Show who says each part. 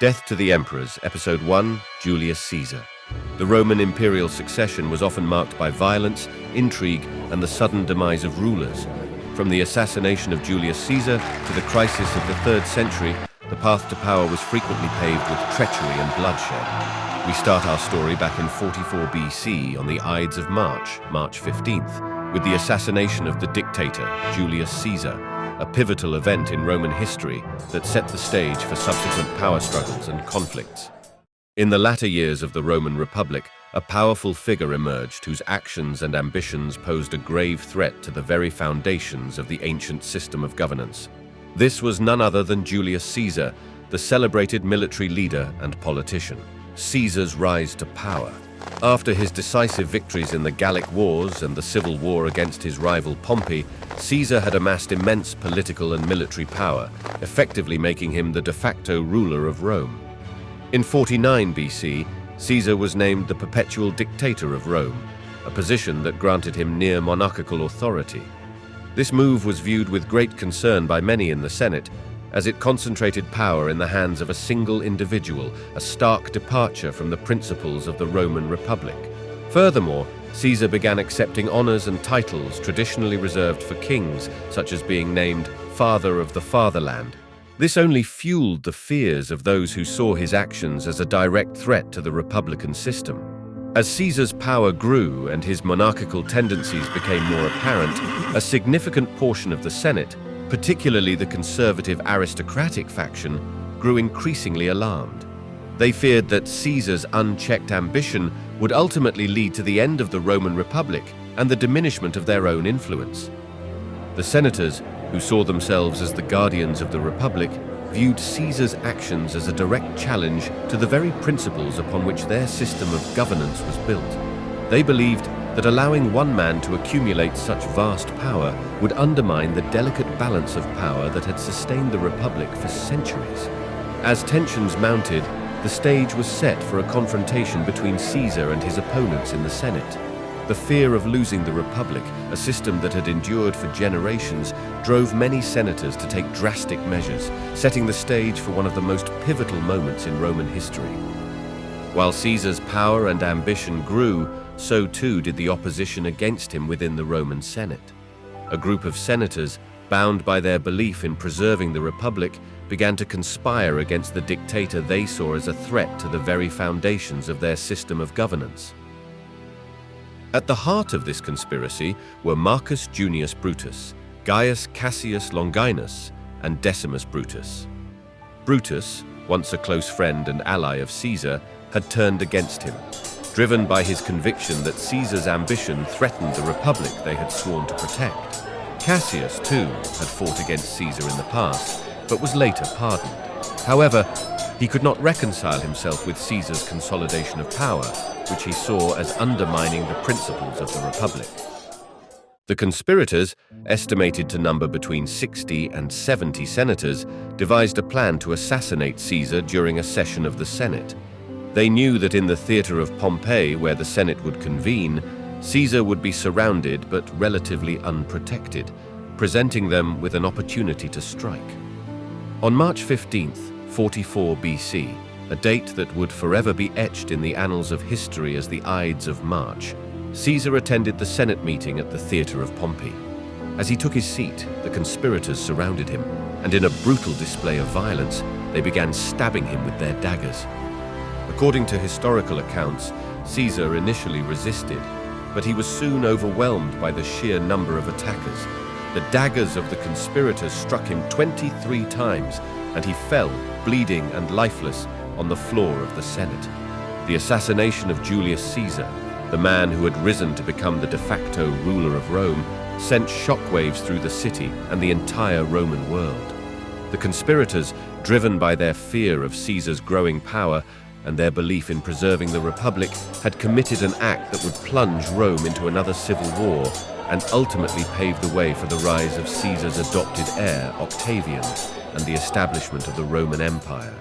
Speaker 1: Death to the Emperors, Episode 1, Julius Caesar. The Roman imperial succession was often marked by violence, intrigue, and the sudden demise of rulers. From the assassination of Julius Caesar to the crisis of the 3rd century, the path to power was frequently paved with treachery and bloodshed. We start our story back in 44 BC on the Ides of March, March 15th, with the assassination of the dictator, Julius Caesar, a pivotal event in Roman history that set the stage for subsequent power struggles and conflicts. In the latter years of the Roman Republic, a powerful figure emerged whose actions and ambitions posed a grave threat to the very foundations of the ancient system of governance. This was none other than Julius Caesar, the celebrated military leader and politician. Caesar's rise to power. After his decisive victories in the Gallic Wars and the civil war against his rival Pompey, Caesar had amassed immense political and military power, effectively making him the de facto ruler of Rome. In 49 BC, Caesar was named the perpetual dictator of Rome, a position that granted him near monarchical authority. This move was viewed with great concern by many in the Senate, as it concentrated power in the hands of a single individual, a stark departure from the principles of the Roman Republic. Furthermore, Caesar began accepting honors and titles traditionally reserved for kings, such as being named Father of the Fatherland. This only fueled the fears of those who saw his actions as a direct threat to the republican system. As Caesar's power grew and his monarchical tendencies became more apparent, a significant portion of the Senate, particularly the conservative aristocratic faction, grew increasingly alarmed. They feared that Caesar's unchecked ambition would ultimately lead to the end of the Roman Republic and the diminishment of their own influence. The senators, who saw themselves as the guardians of the Republic, viewed Caesar's actions as a direct challenge to the very principles upon which their system of governance was built. They believed that allowing one man to accumulate such vast power would undermine the delicate balance of power that had sustained the Republic for centuries. As tensions mounted, the stage was set for a confrontation between Caesar and his opponents in the Senate. The fear of losing the Republic, a system that had endured for generations, drove many senators to take drastic measures, setting the stage for one of the most pivotal moments in Roman history. While Caesar's power and ambition grew, so too did the opposition against him within the Roman Senate. A group of senators, bound by their belief in preserving the Republic, began to conspire against the dictator they saw as a threat to the very foundations of their system of governance. At the heart of this conspiracy were Marcus Junius Brutus, Gaius Cassius Longinus, and Decimus Brutus. Brutus, once a close friend and ally of Caesar, had turned against him, driven by his conviction that Caesar's ambition threatened the republic they had sworn to protect. Cassius, too, had fought against Caesar in the past, but was later pardoned. However, he could not reconcile himself with Caesar's consolidation of power, which he saw as undermining the principles of the republic. The conspirators, estimated to number between 60 and 70 senators, devised a plan to assassinate Caesar during a session of the Senate. They knew that in the theater of Pompeii, where the Senate would convene, Caesar would be surrounded but relatively unprotected, presenting them with an opportunity to strike. On March 15th, 44 BC, a date that would forever be etched in the annals of history as the Ides of March, Caesar attended the Senate meeting at the theater of Pompeii. As he took his seat, the conspirators surrounded him, and in a brutal display of violence, they began stabbing him with their daggers. According to historical accounts, Caesar initially resisted, but he was soon overwhelmed by the sheer number of attackers. The daggers of the conspirators struck him 23 times, and he fell, bleeding and lifeless, on the floor of the Senate. The assassination of Julius Caesar, the man who had risen to become the de facto ruler of Rome, sent shockwaves through the city and the entire Roman world. The conspirators, driven by their fear of Caesar's growing power and their belief in preserving the Republic, had committed an act that would plunge Rome into another civil war and ultimately pave the way for the rise of Caesar's adopted heir, Octavian, and the establishment of the Roman Empire.